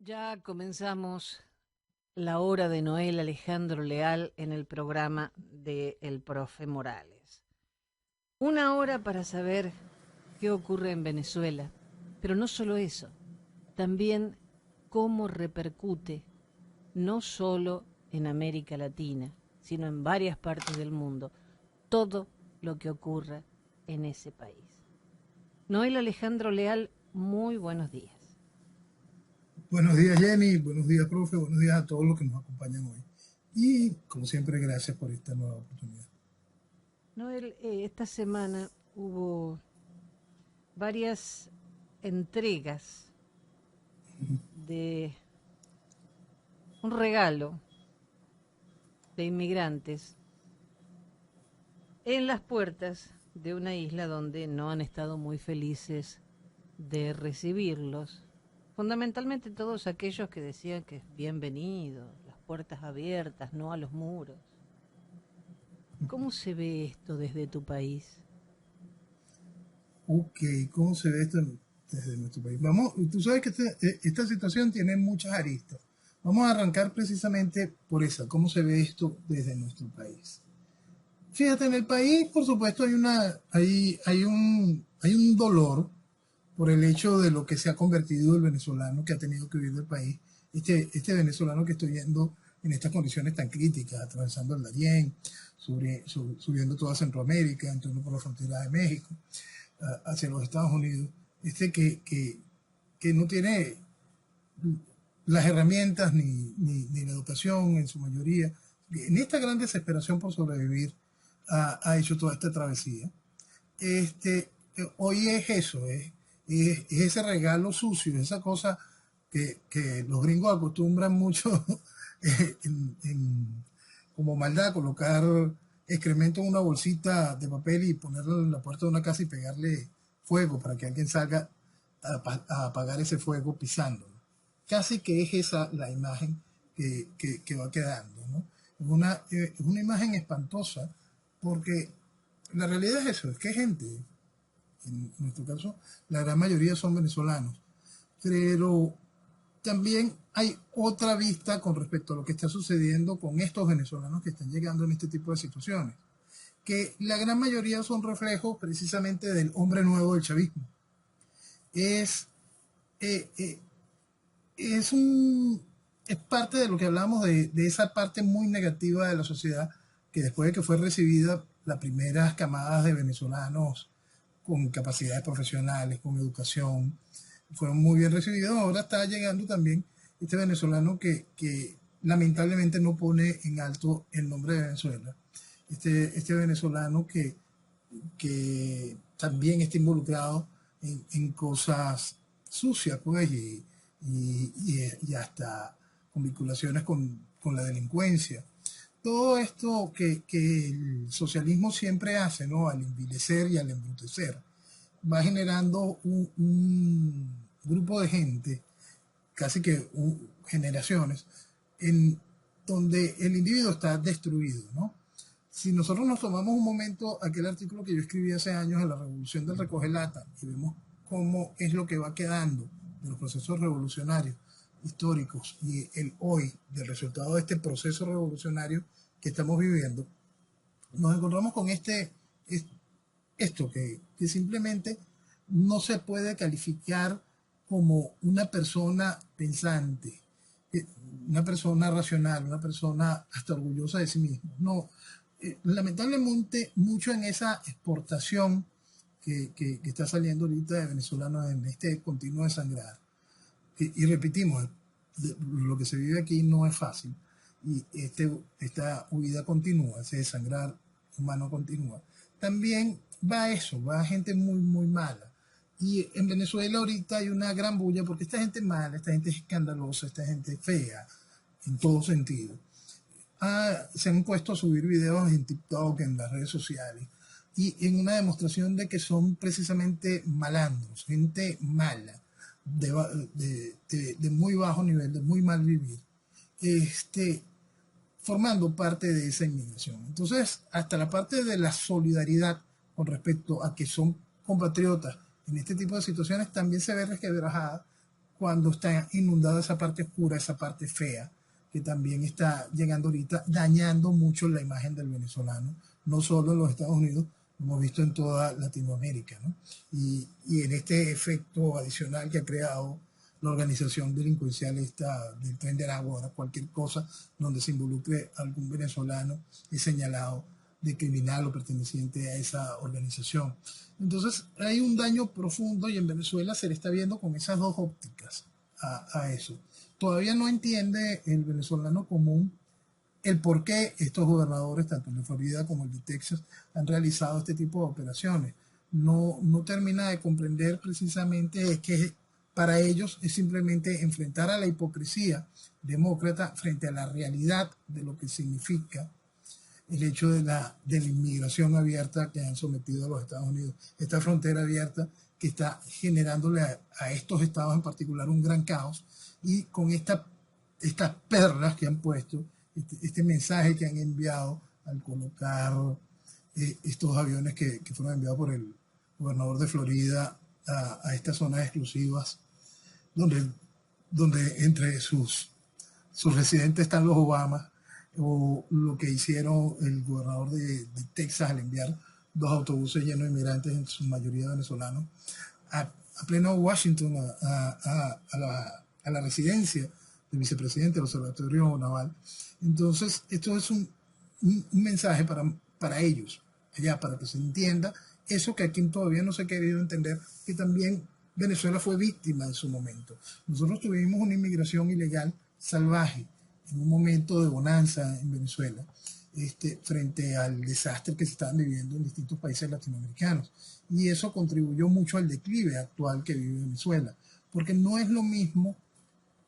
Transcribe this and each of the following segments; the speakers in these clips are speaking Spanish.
Ya comenzamos la hora de Noel Alejandro Leal en el programa de El Profe Morales. Una hora para saber qué ocurre en Venezuela, pero no solo eso, también cómo repercute no solo en América Latina, sino en varias partes del mundo, todo lo que ocurra en ese país. Noel Alejandro Leal, muy buenos días. Buenos días, Jenny. Buenos días, profe. Buenos días a todos los que nos acompañan hoy. Y, como siempre, gracias por esta nueva oportunidad. Noel, esta semana hubo varias entregas de un regalo de inmigrantes en las puertas de una isla donde no han estado muy felices de recibirlos. Fundamentalmente todos aquellos que decían que es bienvenido, las puertas abiertas, no a los muros. ¿Cómo se ve esto desde tu país? Ok, ¿cómo se ve esto desde nuestro país? Vamos, tú sabes que esta situación tiene muchas aristas. Vamos a arrancar precisamente por esa, cómo se ve esto desde nuestro país. Fíjate, en el país, por supuesto, hay un dolor por el hecho de lo que se ha convertido el venezolano que ha tenido que huir del país. Este venezolano que estoy viendo en estas condiciones tan críticas, atravesando el Darién, subiendo toda Centroamérica, entrando por la frontera de México, hacia los Estados Unidos, que no tiene las herramientas ni la educación en su mayoría. En esta gran desesperación por sobrevivir, ha hecho toda esta travesía. Hoy es eso, es ese regalo sucio, esa cosa que los gringos acostumbran mucho como maldad, colocar excremento en una bolsita de papel y ponerlo en la puerta de una casa y pegarle fuego para que alguien salga a apagar ese fuego pisándolo. Casi que es esa la imagen que va quedando, ¿no? Es una imagen espantosa porque la realidad es eso, es que gente, en nuestro caso, la gran mayoría son venezolanos, pero también hay otra vista con respecto a lo que está sucediendo con estos venezolanos que están llegando en este tipo de situaciones, que la gran mayoría son reflejos precisamente del hombre nuevo del chavismo. Es, eh, eh, es, un, es parte de lo que hablamos de esa parte muy negativa de la sociedad que después de que fue recibida las primeras camadas de venezolanos con capacidades profesionales, con educación, fueron muy bien recibidos. Ahora está llegando también este venezolano que lamentablemente no pone en alto el nombre de Venezuela. Este venezolano que también está involucrado en cosas sucias, pues, y hasta con vinculaciones con la delincuencia. Todo esto que el socialismo siempre hace, ¿no? Al envilecer y al embrutecer, va generando un grupo de gente, casi que generaciones, en donde el individuo está destruido, ¿no? Si nosotros nos tomamos un momento aquel artículo que yo escribí hace años en la Revolución del Recoge Lata y vemos cómo es lo que va quedando de los procesos revolucionarios históricos y el hoy del resultado de este proceso revolucionario que estamos viviendo, nos encontramos con esto que simplemente no se puede calificar como una persona pensante, una persona racional, una persona hasta orgullosa de sí mismo. No, lamentablemente mucho en esa exportación que está saliendo ahorita de venezolanos en este continuo desangrar. Y repetimos, lo que se vive aquí no es fácil. Y esta huida continúa, ese desangrar humano continúa. También va eso, va gente muy, muy mala. Y en Venezuela ahorita hay una gran bulla porque esta gente mala, esta gente escandalosa, esta gente fea, en todo sentido, se han puesto a subir videos en TikTok, en las redes sociales, y en una demostración de que son precisamente malandros, gente mala, de, de muy bajo nivel, de muy mal vivir, este, formando parte de esa inmigración. Entonces, hasta la parte de la solidaridad con respecto a que son compatriotas en este tipo de situaciones también se ve resquebrajada cuando está inundada esa parte oscura, esa parte fea, que también está llegando ahorita, dañando mucho la imagen del venezolano, no solo en los Estados Unidos, lo hemos visto en toda Latinoamérica, ¿no? Y en este efecto adicional que ha creado la organización delincuencial esta del Tren de Aragua, ahora cualquier cosa donde se involucre algún venezolano es señalado de criminal o perteneciente a esa organización. Entonces hay un daño profundo y en Venezuela se le está viendo con esas dos ópticas a eso. Todavía no entiende el venezolano común el por qué estos gobernadores, tanto el de Florida como el de Texas, han realizado este tipo de operaciones. No termina de comprender precisamente que para ellos es simplemente enfrentar a la hipocresía demócrata frente a la realidad de lo que significa el hecho de la inmigración abierta que han sometido a los Estados Unidos. Esta frontera abierta que está generándole a estos estados en particular un gran caos, y con estas perlas que han puesto, este mensaje que han enviado al colocar estos aviones que fueron enviados por el gobernador de Florida a estas zonas exclusivas, donde entre sus residentes están los Obama, o lo que hicieron el gobernador de Texas al enviar 2 autobuses llenos de inmigrantes, en su mayoría venezolanos, a pleno Washington, a la residencia del vicepresidente del Observatorio Naval. Entonces, esto es un mensaje para ellos, allá, para que se entienda eso que aquí todavía no se ha querido entender, que también Venezuela fue víctima en su momento. Nosotros tuvimos una inmigración ilegal salvaje en un momento de bonanza en Venezuela, frente al desastre que se estaban viviendo en distintos países latinoamericanos. Y eso contribuyó mucho al declive actual que vive Venezuela, porque no es lo mismo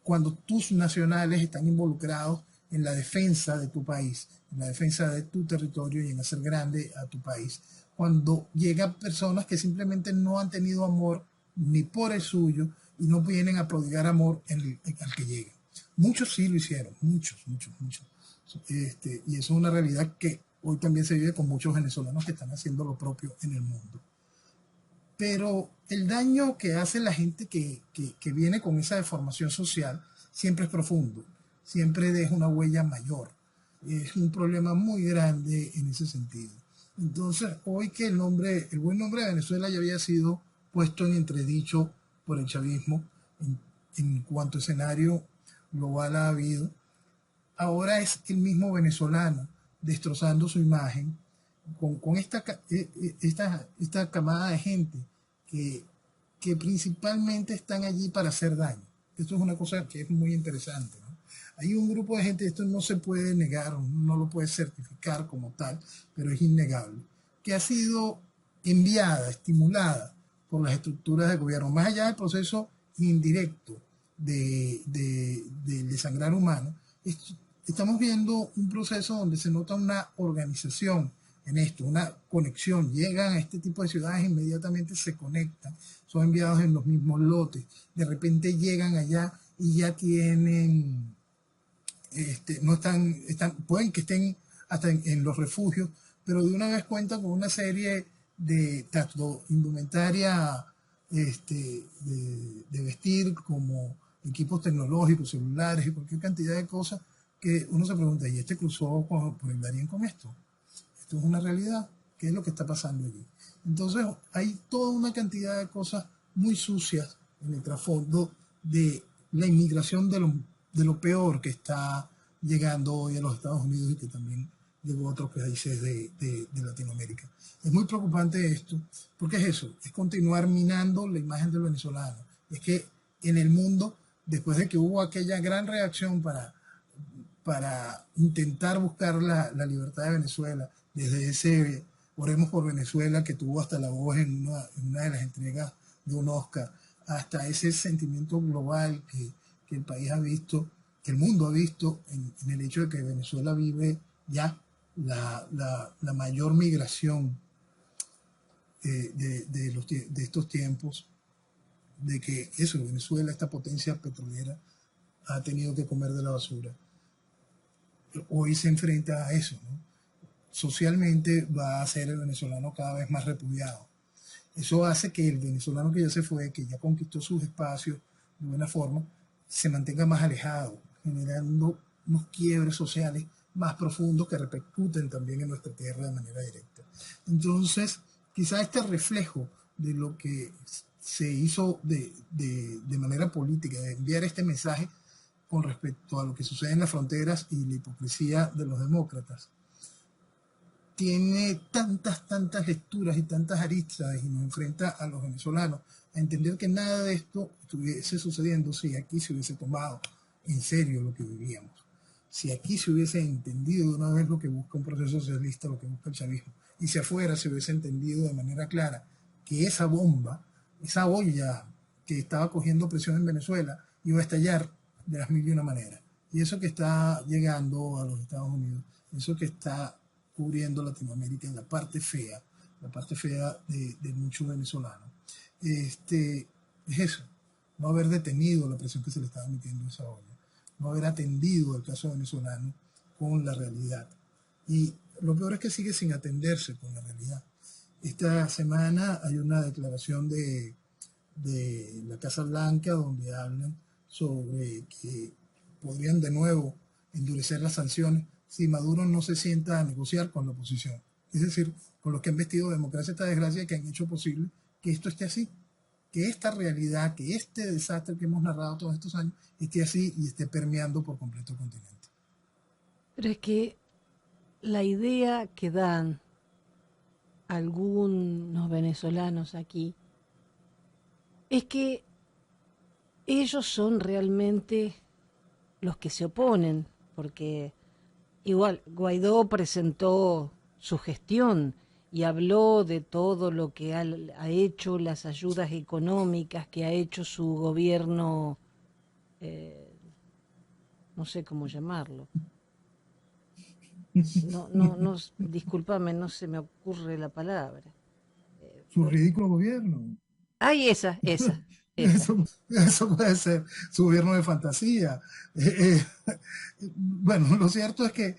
cuando tus nacionales están involucrados en la defensa de tu país, en la defensa de tu territorio y en hacer grande a tu país. Cuando llegan personas que simplemente no han tenido amor ni por el suyo y no vienen a prodigar amor al que llega. Muchos sí lo hicieron, muchos. Y eso es una realidad que hoy también se vive con muchos venezolanos que están haciendo lo propio en el mundo. Pero el daño que hace la gente que viene con esa deformación social siempre es profundo, siempre deja una huella mayor. Es un problema muy grande en ese sentido. Entonces, hoy que el buen nombre de Venezuela ya había sido puesto en entredicho por el chavismo en cuanto escenario global ha habido, ahora es el mismo venezolano destrozando su imagen con esta camada de gente que principalmente están allí para hacer daño. Esto es una cosa que es muy interesante, ¿no? Hay un grupo de gente, esto no se puede negar, no lo puede certificar como tal, pero es innegable, que ha sido enviada, estimulada por las estructuras de gobierno, más allá del proceso indirecto de desangrar humano. Estamos viendo un proceso donde se nota una organización en esto, una conexión. Llegan a este tipo de ciudades, inmediatamente se conectan, son enviados en los mismos lotes, de repente llegan allá y ya tienen, no pueden que estén hasta en los refugios, pero de una vez cuentan con una serie de tanto indumentaria de vestir como equipos tecnológicos, celulares y cualquier cantidad de cosas que uno se pregunta, ¿y cruzó por el Darién con esto? Esto es una realidad. ¿Qué es lo que está pasando allí? Entonces hay toda una cantidad de cosas muy sucias en el trasfondo de la inmigración de lo peor que está llegando hoy a los Estados Unidos y que también llegó a otros países de Latinoamérica. Es muy preocupante esto, porque es eso, es continuar minando la imagen del venezolano. Es que en el mundo, después de que hubo aquella gran reacción para intentar buscar la libertad de Venezuela, desde ese Oremos por Venezuela, que tuvo hasta la voz en una de las entregas de un Oscar, hasta ese sentimiento global que el país ha visto, que el mundo ha visto en el hecho de que Venezuela vive ya la mayor migración de estos tiempos, de que eso, Venezuela, esta potencia petrolera, ha tenido que comer de la basura. Hoy se enfrenta a eso, ¿no? Socialmente va a ser el venezolano cada vez más repudiado. Eso hace que el venezolano que ya se fue, que ya conquistó sus espacios, de buena forma, se mantenga más alejado, generando unos quiebres sociales más profundos que repercuten también en nuestra tierra de manera directa. Entonces, quizá este reflejo de lo que se hizo de manera política, de enviar este mensaje con respecto a lo que sucede en las fronteras y la hipocresía de los demócratas, tiene tantas lecturas y tantas aristas y nos enfrenta a los venezolanos a entender que nada de esto estuviese sucediendo si aquí se hubiese tomado en serio lo que vivíamos. Si aquí se hubiese entendido de una vez lo que busca un proceso socialista, lo que busca el chavismo, y si afuera se hubiese entendido de manera clara que esa bomba, esa olla que estaba cogiendo presión en Venezuela, iba a estallar de las mil y una maneras. Y eso que está llegando a los Estados Unidos, eso que está cubriendo Latinoamérica en la parte fea de muchos venezolanos, es eso, no haber detenido la presión que se le estaba metiendo a esa olla, no haber atendido el caso venezolano con la realidad. Y lo peor es que sigue sin atenderse con la realidad. Esta semana hay una declaración de la Casa Blanca donde hablan sobre que podrían de nuevo endurecer las sanciones si Maduro no se sienta a negociar con la oposición. Es decir, con los que han vestido democracia esta desgracia y que han hecho posible que esto esté así, que esta realidad, que este desastre que hemos narrado todos estos años esté así y esté permeando por completo el continente. Pero es que la idea que dan algunos venezolanos aquí es que ellos son realmente los que se oponen, porque igual Guaidó presentó su gestión y habló de todo lo que ha hecho, las ayudas económicas que ha hecho su gobierno, no sé cómo llamarlo. No, discúlpame, no se me ocurre la palabra. Su ridículo gobierno. Ay, esa. Eso puede ser su gobierno de fantasía. Bueno, lo cierto es que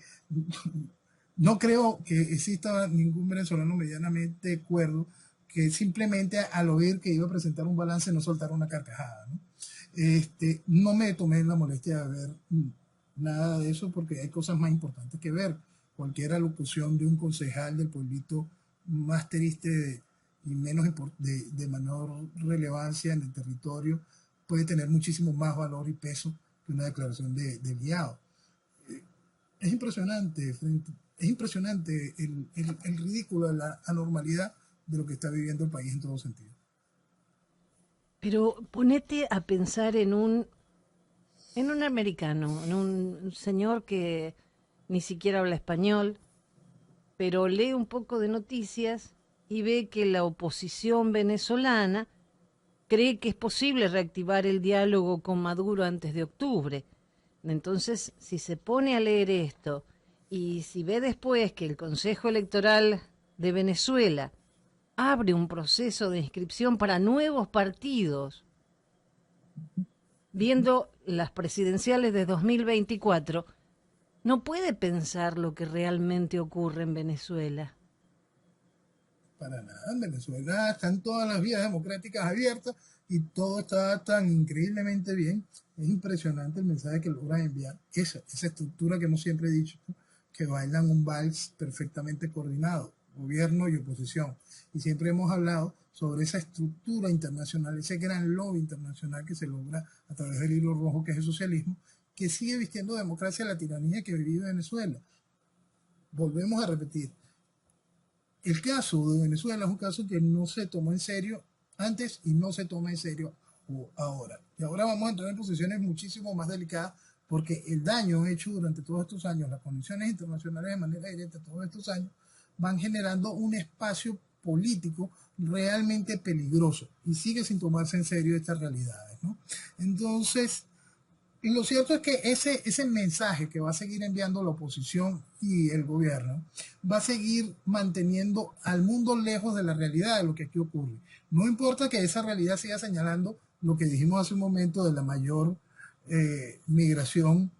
no creo que exista ningún venezolano medianamente cuerdo que simplemente al oír que iba a presentar un balance no soltara una carcajada, ¿no? No me tomé la molestia de ver nada de eso porque hay cosas más importantes que ver. Cualquier alocución de un concejal del pueblito más triste y menos de menor relevancia en el territorio puede tener muchísimo más valor y peso que una declaración de guiado. Es impresionante, el ridículo de la anormalidad de lo que está viviendo el país en todo sentido. Pero ponete a pensar en un americano, en un señor que ni siquiera habla español, pero lee un poco de noticias y ve que la oposición venezolana cree que es posible reactivar el diálogo con Maduro antes de octubre. Entonces, si se pone a leer esto y si ve después que el Consejo Electoral de Venezuela abre un proceso de inscripción para nuevos partidos, viendo las presidenciales de 2024, no puede pensar lo que realmente ocurre en Venezuela. Para nada, en Venezuela están todas las vías democráticas abiertas y todo está tan increíblemente bien. Es impresionante el mensaje que logran enviar. Esa estructura que hemos siempre dicho, ¿no? Que bailan un vals perfectamente coordinado, gobierno y oposición. Y siempre hemos hablado sobre esa estructura internacional, ese gran lobby internacional que se logra a través del hilo rojo que es el socialismo, que sigue vistiendo democracia la tiranía que vive Venezuela. Volvemos a repetir. El caso de Venezuela es un caso que no se tomó en serio antes y no se toma en serio ahora. Y ahora vamos a entrar en posiciones muchísimo más delicadas porque el daño hecho durante todos estos años, las condiciones internacionales de manera directa todos estos años, van generando un espacio político realmente peligroso y sigue sin tomarse en serio estas realidades, ¿no? Entonces, y lo cierto es que ese mensaje que va a seguir enviando la oposición y el gobierno va a seguir manteniendo al mundo lejos de la realidad de lo que aquí ocurre. No importa que esa realidad siga señalando lo que dijimos hace un momento de la mayor migración,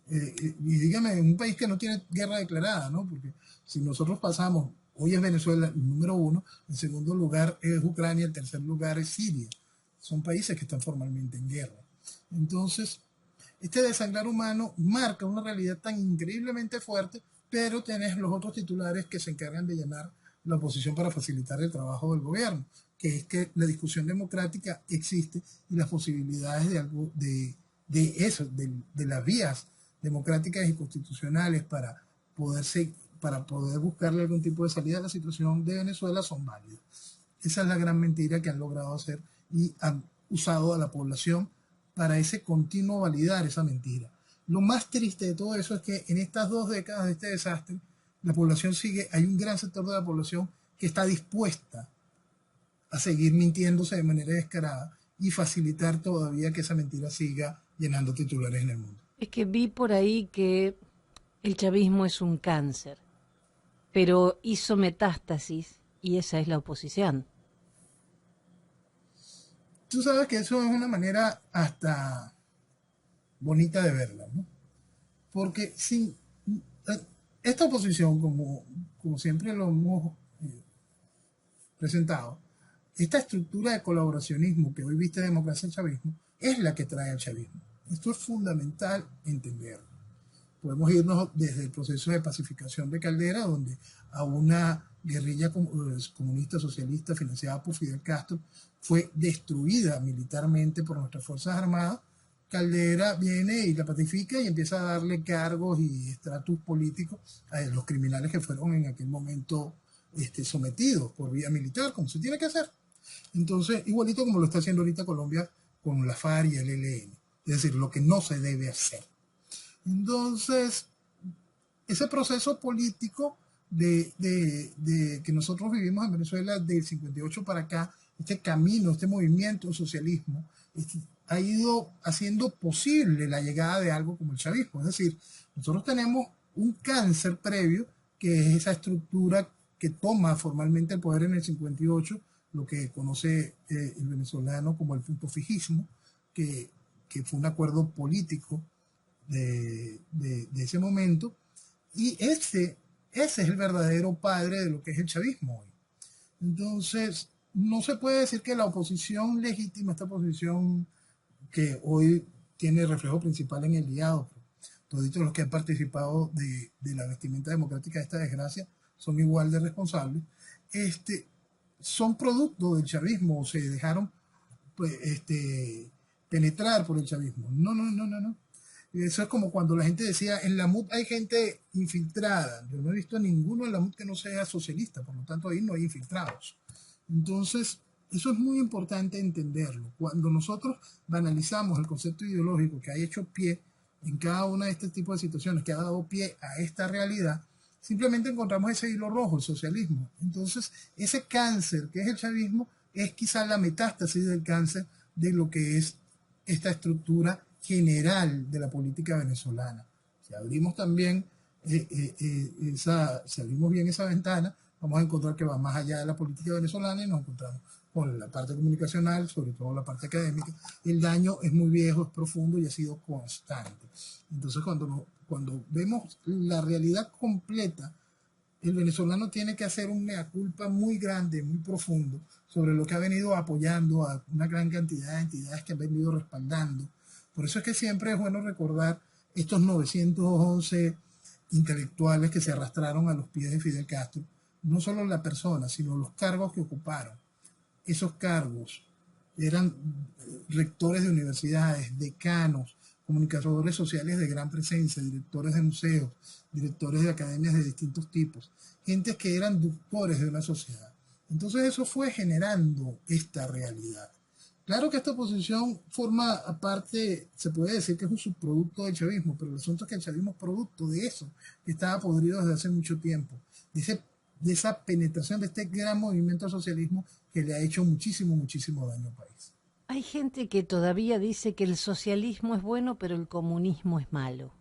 y dígame, en un país que no tiene guerra declarada, ¿no? Porque si nosotros pasamos, hoy es Venezuela el número 1, en segundo lugar es Ucrania, el tercer lugar es Siria. Son países que están formalmente en guerra. Entonces, este desangrar humano marca una realidad tan increíblemente fuerte, pero tenés los otros titulares que se encargan de llenar la oposición para facilitar el trabajo del gobierno, que es que la discusión democrática existe y las posibilidades de algo de eso, de las vías democráticas y constitucionales para poder buscarle algún tipo de salida a la situación de Venezuela son válidas. Esa es la gran mentira que han logrado hacer y han usado a la población para ese continuo validar esa mentira. Lo más triste de todo eso es que en estas 2 décadas de este desastre, la población sigue, hay un gran sector de la población que está dispuesta a seguir mintiéndose de manera descarada y facilitar todavía que esa mentira siga llenando titulares en el mundo. Es que vi por ahí que el chavismo es un cáncer, pero hizo metástasis y esa es la oposición. Tú sabes que eso es una manera hasta bonita de verla, ¿no? Porque sin esta oposición, como siempre lo hemos presentado, esta estructura de colaboracionismo que hoy viste democracia y chavismo es la que trae al chavismo. Esto es fundamental entenderlo. Podemos irnos desde el proceso de pacificación de Caldera, donde a una guerrilla comunista socialista financiada por Fidel Castro fue destruida militarmente por nuestras Fuerzas Armadas. Caldera viene y la pacifica y empieza a darle cargos y estatus políticos a los criminales que fueron en aquel momento sometidos por vía militar, como se tiene que hacer. Entonces, igualito como lo está haciendo ahorita Colombia con la FARC y el ELN, es decir, lo que no se debe hacer. Entonces, ese proceso político que nosotros vivimos en Venezuela del 58 para acá, este camino, este movimiento socialismo, ha ido haciendo posible la llegada de algo como el chavismo. Es decir, nosotros tenemos un cáncer previo, que es esa estructura que toma formalmente el poder en el 58, lo que conoce el venezolano como el punto fijismo, que fue un acuerdo político de ese momento, y ese es el verdadero padre de lo que es el chavismo hoy. Entonces, no se puede decir que la oposición legítima, esta oposición que hoy tiene reflejo principal en el diálogo, todos los que han participado de la vestimenta democrática de esta desgracia son igual de responsables, son producto del chavismo, o se dejaron pues, penetrar por el chavismo. No. Eso es como cuando la gente decía, en la MUD hay gente infiltrada. Yo no he visto a ninguno en la MUD que no sea socialista, por lo tanto ahí no hay infiltrados. Entonces, eso es muy importante entenderlo. Cuando nosotros banalizamos el concepto ideológico que ha hecho pie en cada una de este tipo de situaciones, que ha dado pie a esta realidad, simplemente encontramos ese hilo rojo, el socialismo. Entonces, ese cáncer que es el chavismo es quizá la metástasis del cáncer de lo que es esta estructura general de la política venezolana. Si abrimos también si abrimos bien esa ventana, vamos a encontrar que va más allá de la política venezolana y nos encontramos con la parte comunicacional, sobre todo la parte académica. El daño es muy viejo, es profundo y ha sido constante. Entonces, cuando vemos la realidad completa, el venezolano tiene que hacer un mea culpa muy grande, muy profundo, sobre lo que ha venido apoyando a una gran cantidad de entidades que han venido respaldando. Por eso es que siempre es bueno recordar estos 911 intelectuales que se arrastraron a los pies de Fidel Castro, no solo la persona, sino los cargos que ocuparon. Esos cargos eran rectores de universidades, decanos, comunicadores sociales de gran presencia, directores de museos, directores de academias de distintos tipos, gentes que eran doctores de una sociedad. Entonces eso fue generando esta realidad. Claro que esta oposición forma aparte, se puede decir que es un subproducto del chavismo, pero el asunto es que el chavismo es producto de eso, que estaba podrido desde hace mucho tiempo, de esa penetración de este gran movimiento al socialismo que le ha hecho muchísimo daño al país. Hay gente que todavía dice que el socialismo es bueno, pero el comunismo es malo.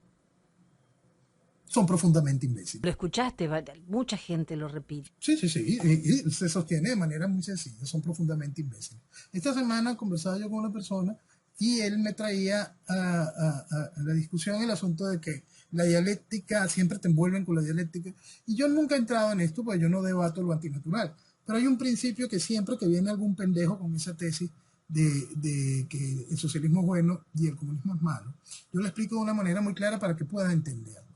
Son profundamente imbéciles. ¿Lo escuchaste? Mucha gente lo repite. Sí, y se sostiene de manera muy sencilla, son profundamente imbéciles. Esta semana conversaba yo con una persona y él me traía a la discusión el asunto de que la dialéctica, siempre te envuelven con la dialéctica, y yo nunca he entrado en esto, porque yo no debato lo antinatural, pero hay un principio que siempre que viene algún pendejo con esa tesis, de que el socialismo es bueno y el comunismo es malo, yo lo explico de una manera muy clara para que puedan entenderlo.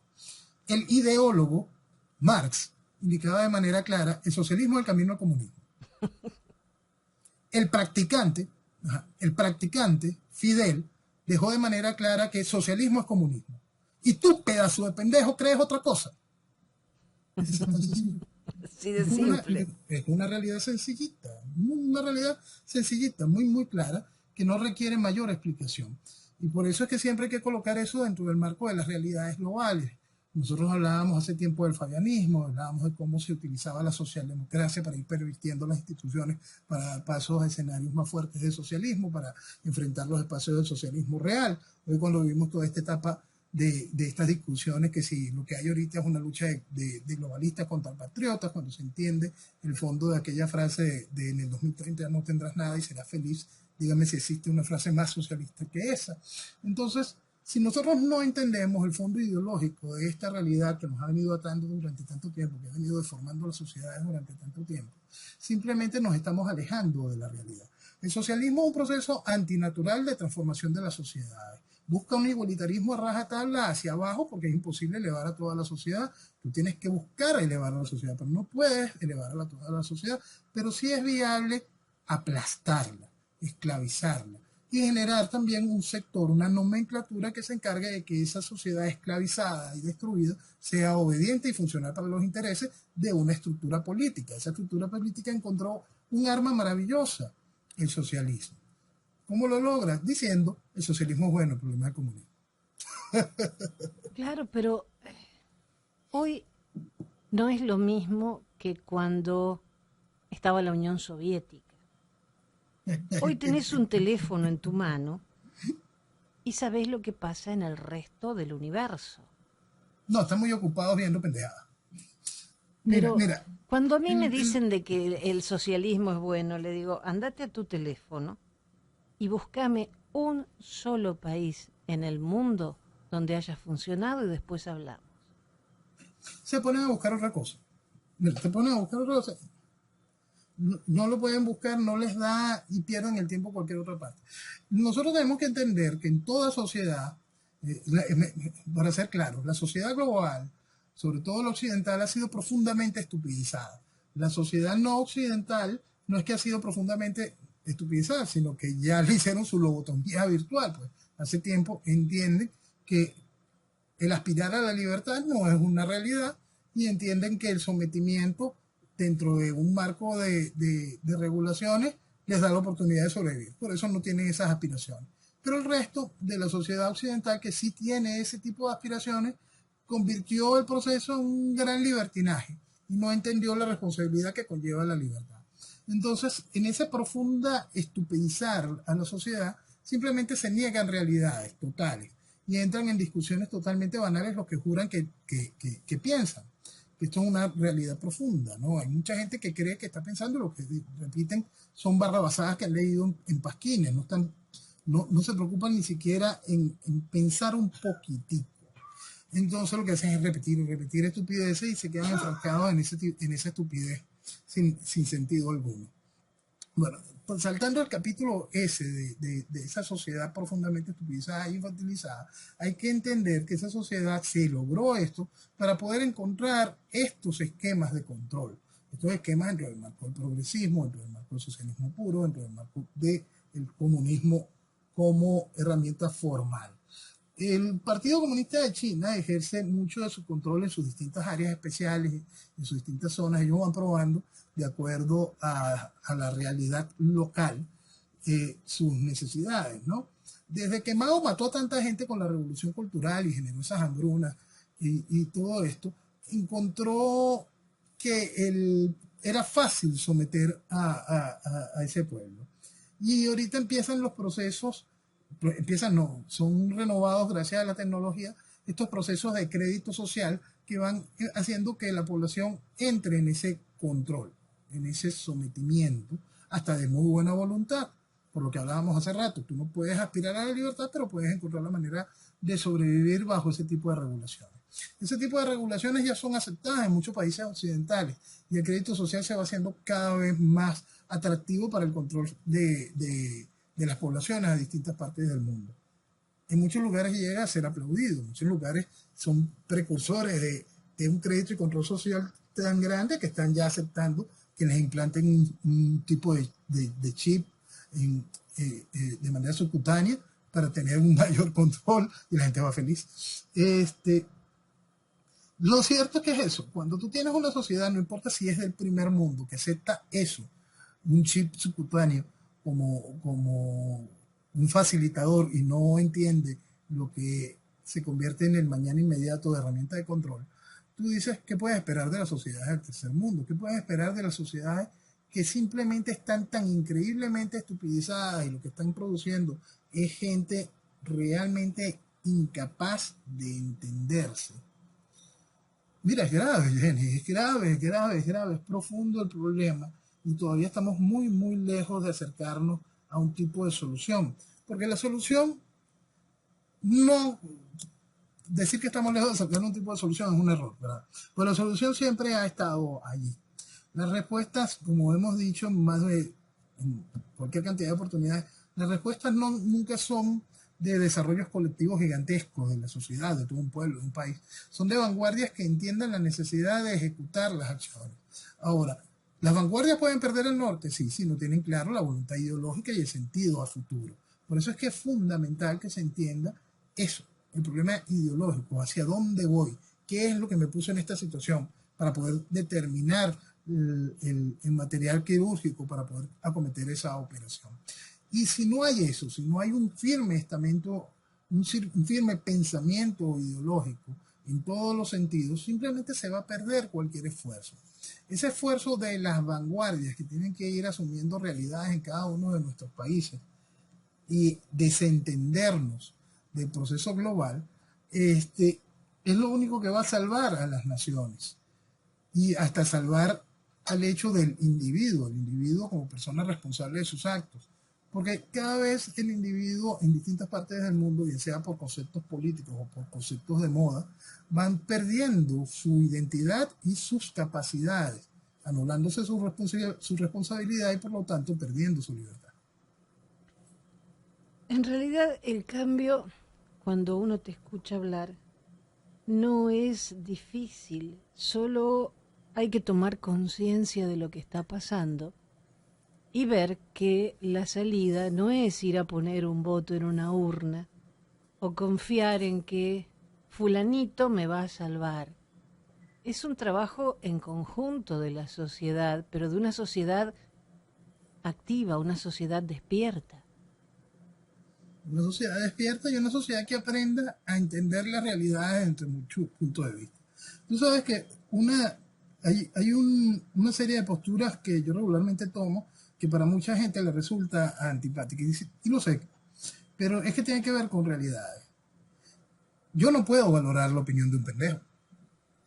El ideólogo, Marx, indicaba de manera clara el socialismo es el camino al comunismo. El practicante, Fidel, dejó de manera clara que el socialismo es comunismo. Y tú, pedazo de pendejo, crees otra cosa. Es tan sencillo. Así de simple. Es una realidad sencillita, muy, muy clara, que no requiere mayor explicación. Y por eso es que siempre hay que colocar eso dentro del marco de las realidades globales. Nosotros hablábamos hace tiempo del fabianismo, hablábamos de cómo se utilizaba la socialdemocracia para ir pervirtiendo las instituciones, para dar pasos a escenarios más fuertes de socialismo, para enfrentar los espacios del socialismo real. Hoy cuando vivimos toda esta etapa de estas discusiones, que si lo que hay ahorita es una lucha de globalistas contra patriotas, cuando se entiende el fondo de aquella frase de en el 2030 no tendrás nada y serás feliz, dígame si existe una frase más socialista que esa. Entonces, si nosotros no entendemos el fondo ideológico de esta realidad que nos ha venido atando durante tanto tiempo, que ha venido deformando las sociedades durante tanto tiempo, simplemente nos estamos alejando de la realidad. El socialismo es un proceso antinatural de transformación de las sociedades. Busca un igualitarismo a rajatabla hacia abajo porque es imposible elevar a toda la sociedad. Tú tienes que buscar elevar a la sociedad, pero no puedes elevar a toda la sociedad, pero sí es viable aplastarla, esclavizarla y generar también un sector, una nomenclatura que se encargue de que esa sociedad esclavizada y destruida sea obediente y funcional para los intereses de una estructura política. Esa estructura política encontró un arma maravillosa, el socialismo. ¿Cómo lo logra? Diciendo, el socialismo es bueno, el problema es el comunismo. Claro, pero hoy no es lo mismo que cuando estaba la Unión Soviética. Hoy tenés un teléfono en tu mano y sabés lo que pasa en el resto del universo. No, están muy ocupados viendo pendejadas. Pero cuando a mí me dicen de que el socialismo es bueno, le digo, andate a tu teléfono y búscame un solo país en el mundo donde haya funcionado y después hablamos. Se ponen a buscar otra cosa. No lo pueden buscar, no les da y pierden el tiempo en cualquier otra parte. Nosotros tenemos que entender que en toda sociedad, para ser claros, la sociedad global, sobre todo la occidental, ha sido profundamente estupidizada. La sociedad no occidental no es que ha sido profundamente estupidizada, sino que ya le hicieron su lobotomía virtual. Pues hace tiempo entienden que el aspirar a la libertad no es una realidad y entienden que el sometimiento dentro de un marco de regulaciones les da la oportunidad de sobrevivir. Por eso no tienen esas aspiraciones. Pero el resto de la sociedad occidental, que sí tiene ese tipo de aspiraciones, convirtió el proceso en un gran libertinaje y no entendió la responsabilidad que conlleva la libertad. Entonces, en esa profunda estupidizar a la sociedad, simplemente se niegan realidades totales y entran en discusiones totalmente banales los que juran que piensan. Esto es una realidad profunda, ¿no? Hay mucha gente que cree que está pensando, lo que repiten son barrabasadas que han leído en pasquines, no se preocupan ni siquiera en pensar un poquitico. Entonces lo que hacen es repetir estupideces y se quedan enfrascados en esa estupidez sin sentido alguno. Bueno, pues saltando al capítulo ese de esa sociedad profundamente estupidizada e infantilizada, hay que entender que esa sociedad se logró esto para poder encontrar estos esquemas de control. Estos esquemas dentro del marco del progresismo, dentro del marco del socialismo puro, dentro del marco del comunismo como herramienta formal. El Partido Comunista de China ejerce mucho de su control en sus distintas áreas especiales, en sus distintas zonas. Ellos van probando, de acuerdo a la realidad local, sus necesidades, ¿no? Desde que Mao mató a tanta gente con la revolución cultural y generó esas hambrunas y todo esto, encontró que era fácil someter a ese pueblo. Y ahorita empiezan los procesos, son renovados gracias a la tecnología, estos procesos de crédito social que van haciendo que la población entre en ese control, en ese sometimiento, hasta de muy buena voluntad. Por lo que hablábamos hace rato, tú no puedes aspirar a la libertad, pero puedes encontrar la manera de sobrevivir bajo ese tipo de regulaciones. Ese tipo de regulaciones ya son aceptadas en muchos países occidentales y el crédito social se va haciendo cada vez más atractivo para el control de de las poblaciones a distintas partes del mundo. En muchos lugares llega a ser aplaudido, en muchos lugares son precursores de un crédito y control social tan grande que están ya aceptando que les implanten un tipo de chip de manera subcutánea para tener un mayor control y la gente va feliz. Lo cierto es que es eso, cuando tú tienes una sociedad, no importa si es del primer mundo, que acepta eso, un chip subcutáneo como un facilitador y no entiende lo que se convierte en el mañana inmediato de herramienta de control, tú dices, ¿qué puedes esperar de las sociedades del tercer mundo? ¿Qué puedes esperar de las sociedades que simplemente están tan increíblemente estupidizadas y lo que están produciendo es gente realmente incapaz de entenderse? Mira, es grave, Jenny, es grave, es grave, es grave, es profundo el problema y todavía estamos muy, muy lejos de acercarnos a un tipo de solución. Porque la solución, no decir que estamos lejos de acercarnos a un tipo de solución es un error, ¿verdad? Pero la solución siempre ha estado allí. Las respuestas, como hemos dicho, en cualquier cantidad de oportunidades, las respuestas nunca son de desarrollos colectivos gigantescos de la sociedad, de todo un pueblo, de un país. Son de vanguardias que entiendan la necesidad de ejecutar las acciones. Ahora, ¿las vanguardias pueden perder el norte? Sí, sí, no tienen claro la voluntad ideológica y el sentido a futuro. Por eso es que es fundamental que se entienda eso, el problema ideológico, hacia dónde voy, qué es lo que me puso en esta situación, para poder determinar el material quirúrgico para poder acometer esa operación. Y si no hay eso, si no hay un firme estamento, un firme pensamiento ideológico en todos los sentidos, simplemente se va a perder cualquier esfuerzo. Ese esfuerzo de las vanguardias que tienen que ir asumiendo realidades en cada uno de nuestros países y desentendernos del proceso global, es lo único que va a salvar a las naciones y hasta salvar al hecho del individuo, el individuo como persona responsable de sus actos. Porque cada vez el individuo en distintas partes del mundo, bien sea por conceptos políticos o por conceptos de moda, van perdiendo su identidad y sus capacidades, anulándose su responsabilidad y por lo tanto perdiendo su libertad. En realidad el cambio, cuando uno te escucha hablar, no es difícil, solo hay que tomar conciencia de lo que está pasando y ver que la salida no es ir a poner un voto en una urna o confiar en que fulanito me va a salvar. Es un trabajo en conjunto de la sociedad, pero de una sociedad activa, una sociedad despierta. Una sociedad despierta y una sociedad que aprenda a entender las realidades entre muchos puntos de vista. Tú sabes que hay una serie de posturas que yo regularmente tomo que para mucha gente le resulta antipática. Y lo sé, pero es que tiene que ver con realidades. Yo no puedo valorar la opinión de un pendejo.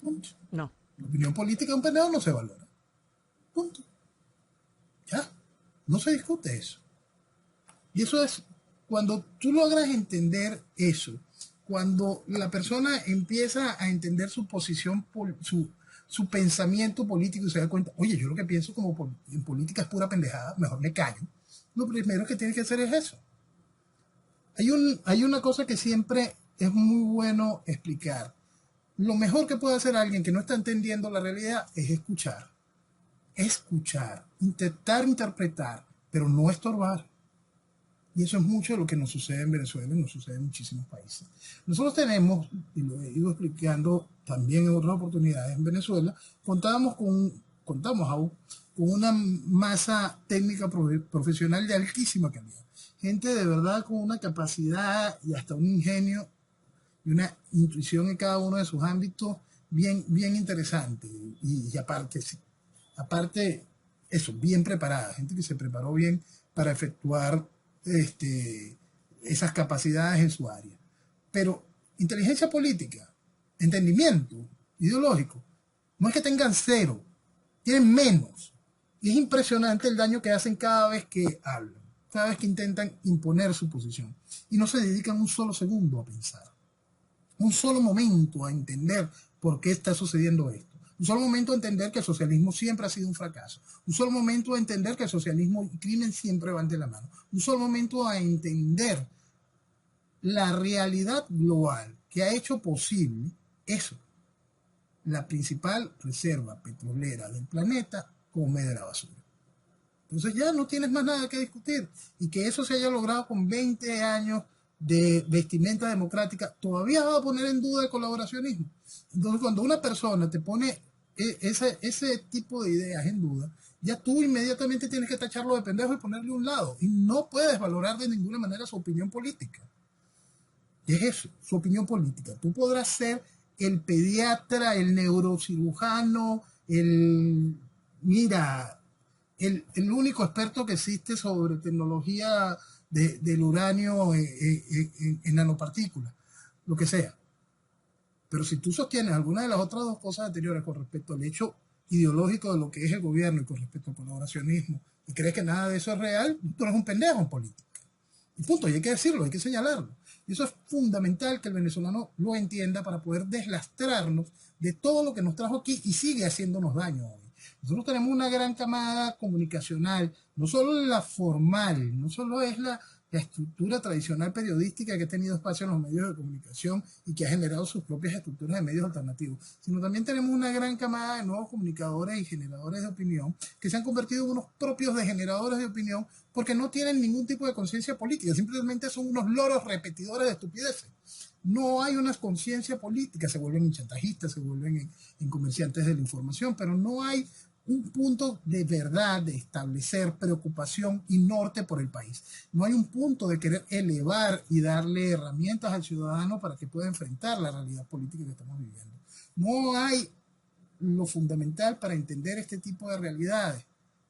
Punto. No. La opinión política de un pendejo no se valora. Punto. Ya. No se discute eso. Y eso es cuando tú logras entender eso, cuando la persona empieza a entender su posición, su pensamiento político y se da cuenta, oye, yo lo que pienso en política es pura pendejada, mejor me callo. Lo primero que tienes que hacer es eso. Hay una cosa que siempre es muy bueno explicar. Lo mejor que puede hacer alguien que no está entendiendo la realidad es escuchar. Escuchar, intentar interpretar, pero no estorbar. Y eso es mucho de lo que nos sucede en Venezuela y nos sucede en muchísimos países. Nosotros tenemos, y lo he ido explicando también en otras oportunidades en Venezuela, contamos aún con una masa técnica profesional de altísima calidad. Gente de verdad con una capacidad y hasta un ingenio y una intuición en cada uno de sus ámbitos bien, bien interesante. Y aparte eso, bien preparada, gente que se preparó bien para efectuar esas capacidades en su área. Pero inteligencia política, entendimiento ideológico, no es que tengan cero, tienen menos. Y es impresionante el daño que hacen cada vez que hablan, cada vez que intentan imponer su posición. Y no se dedican un solo segundo a pensar, un solo momento a entender por qué está sucediendo esto. Un solo momento de entender que el socialismo siempre ha sido un fracaso. Un solo momento de entender que el socialismo y el crimen siempre van de la mano. Un solo momento a entender la realidad global que ha hecho posible eso. La principal reserva petrolera del planeta come de la basura. Entonces ya no tienes más nada que discutir. Y que eso se haya logrado con 20 años de vestimenta democrática, todavía va a poner en duda el colaboracionismo. Entonces cuando una persona te pone ese tipo de ideas en duda, ya tú inmediatamente tienes que tacharlo de pendejo y ponerle a un lado. Y no puedes valorar de ninguna manera su opinión política. ¿Qué es eso? Su opinión política. Tú podrás ser el pediatra, el neurocirujano, mira, el único experto que existe sobre tecnología del uranio en nanopartículas, lo que sea. Pero si tú sostienes alguna de las otras dos cosas anteriores con respecto al hecho ideológico de lo que es el gobierno y con respecto al colaboracionismo, y crees que nada de eso es real, tú eres un pendejo en política. Y punto, y hay que decirlo, hay que señalarlo. Y eso es fundamental que el venezolano lo entienda para poder deslastrarnos de todo lo que nos trajo aquí y sigue haciéndonos daño hoy. Nosotros tenemos una gran camada comunicacional, no solo la formal, no solo es la estructura tradicional periodística que ha tenido espacio en los medios de comunicación y que ha generado sus propias estructuras de medios alternativos, sino también tenemos una gran camada de nuevos comunicadores y generadores de opinión que se han convertido en unos propios degeneradores de opinión porque no tienen ningún tipo de conciencia política, simplemente son unos loros repetidores de estupideces. No hay una conciencia política, se vuelven en chantajistas, se vuelven en comerciantes de la información, pero no hay un punto de verdad de establecer preocupación y norte por el país. No hay un punto de querer elevar y darle herramientas al ciudadano para que pueda enfrentar la realidad política que estamos viviendo. No hay lo fundamental para entender este tipo de realidades,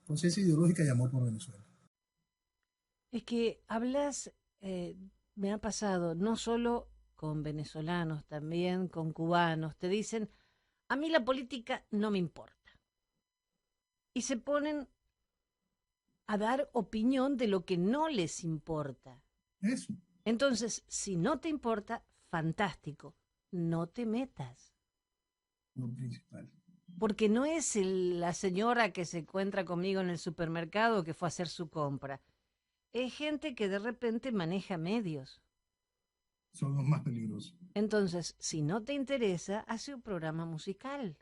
conciencia ideológica y amor por Venezuela. Es que hablas, me ha pasado, no solo con venezolanos, también con cubanos, te dicen, a mí la política no me importa. Y se ponen a dar opinión de lo que no les importa. Eso. Entonces, si no te importa, fantástico, no te metas. Lo principal. Porque no es la señora que se encuentra conmigo en el supermercado que fue a hacer su compra. Es gente que de repente maneja medios. Son los más peligrosos. Entonces, si no te interesa, hace un programa musical.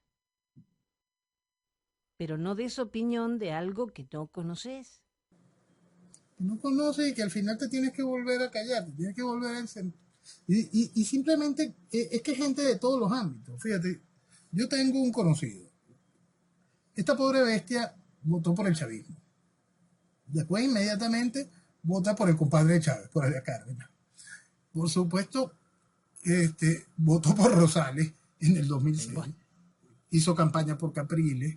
Pero no des opinión de algo que no conoces. Que no conoces y que al final te tienes que volver a callar, te tienes que volver a encender. Y simplemente es que gente de todos los ámbitos. Fíjate, yo tengo un conocido. Esta pobre bestia votó por el chavismo. Después inmediatamente vota por el compadre de Chávez, por Elia Cárdenas. Por supuesto, votó por Rosales en el 2006. Bueno. Hizo campaña por Capriles.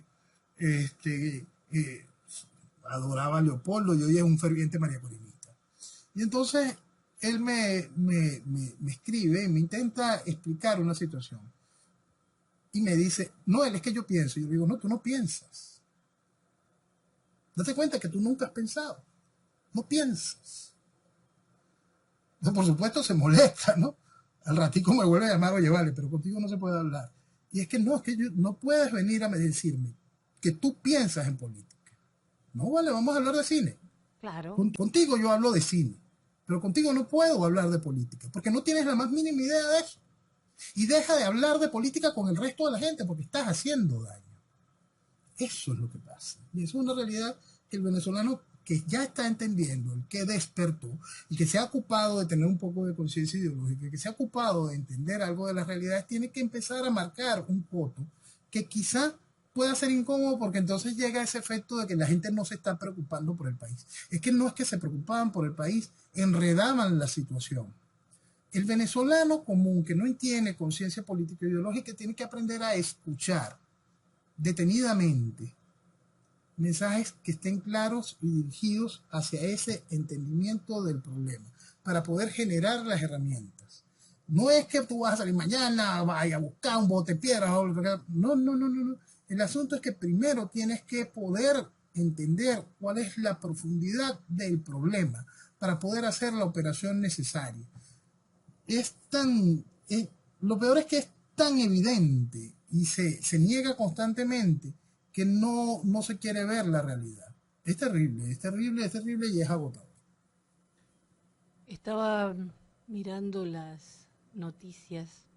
Adoraba a Leopoldo y hoy es un ferviente mariacorinista. Y entonces él me escribe, me intenta explicar una situación. Y me dice, no, él es que yo pienso. Y yo le digo, no, tú no piensas. Date cuenta que tú nunca has pensado. No piensas. Entonces, por supuesto, se molesta, ¿no? Al ratico me vuelve a llamar, oye, vale, pero contigo no se puede hablar. Y es que no puedes venir a decirme que tú piensas en política. No, vale, vamos a hablar de cine. Claro. Contigo yo hablo de cine, pero contigo no puedo hablar de política, porque no tienes la más mínima idea de eso. Y deja de hablar de política con el resto de la gente, porque estás haciendo daño. Eso es lo que pasa. Y eso es una realidad que el venezolano que ya está entendiendo, el que despertó, y que se ha ocupado de tener un poco de conciencia ideológica, que se ha ocupado de entender algo de las realidades, tiene que empezar a marcar un coto que quizá pueda ser incómodo porque entonces llega ese efecto de que la gente no se está preocupando por el país. Es que no es que se preocupaban por el país, enredaban la situación. El venezolano común que no tiene conciencia política e ideológica tiene que aprender a escuchar detenidamente mensajes que estén claros y dirigidos hacia ese entendimiento del problema para poder generar las herramientas. No es que tú vas a salir mañana, vaya a buscar un bote de piedras. No. El asunto es que primero tienes que poder entender cuál es la profundidad del problema para poder hacer la operación necesaria. Lo peor es que es tan evidente y se niega constantemente que no se quiere ver la realidad. Es terrible, es terrible, es terrible y es agotador. Estaba mirando las noticias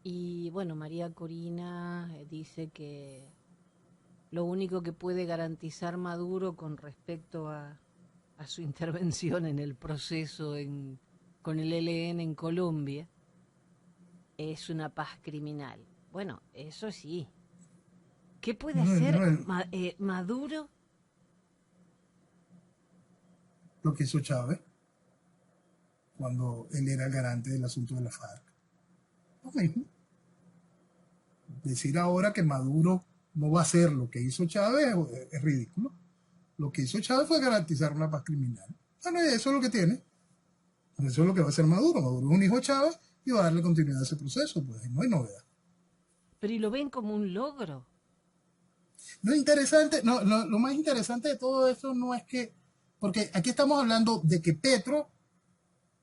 y bueno, María Corina dice que lo único que puede garantizar Maduro con respecto a su intervención en el proceso con el ELN en Colombia es una paz criminal. Bueno, eso sí. ¿Qué puede No, hacer no, Maduro? lo que hizo Chávez cuando él era el garante del asunto de la FARC. Lo mismo. Decir ahora que Maduro no va a hacer lo que hizo Chávez es ridículo. Lo que hizo Chávez fue garantizar una paz criminal. Bueno, eso es lo que tiene. Eso es lo que va a hacer Maduro. Maduro es un hijo de Chávez y va a darle continuidad a ese proceso. Pues no hay novedad. Pero ¿y lo ven como un logro? Lo interesante, no, lo más interesante de todo esto no es que, porque aquí estamos hablando de que Petro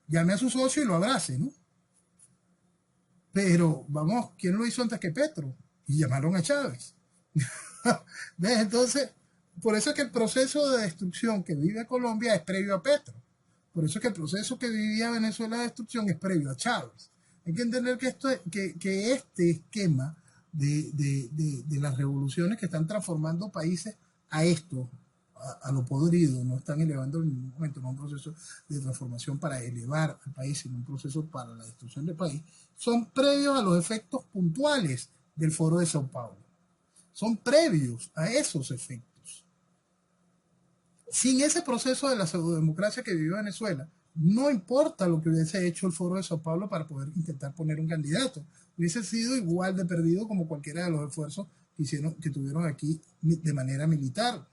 llame a su socio y lo abrace, ¿no? Pero vamos, ¿quién lo hizo antes que Petro? Y llamaron a Chávez. ¿Ves? Entonces, por eso es que el proceso de destrucción que vive Colombia es previo a Petro. Por eso es que el proceso que vivía Venezuela de destrucción es previo a Chávez. Hay que entender que, que este esquema de las revoluciones que están transformando países a esto, a lo podrido, no están elevando en ningún momento, no un proceso de transformación para elevar al país, sino un proceso para la destrucción del país, son previos a los efectos puntuales del Foro de Sao Paulo. Son previos a esos efectos. Sin ese proceso de la pseudodemocracia que vivió Venezuela, no importa lo que hubiese hecho el Foro de Sao Paulo para poder intentar poner un candidato, hubiese sido igual de perdido como cualquiera de los esfuerzos que tuvieron aquí de manera militar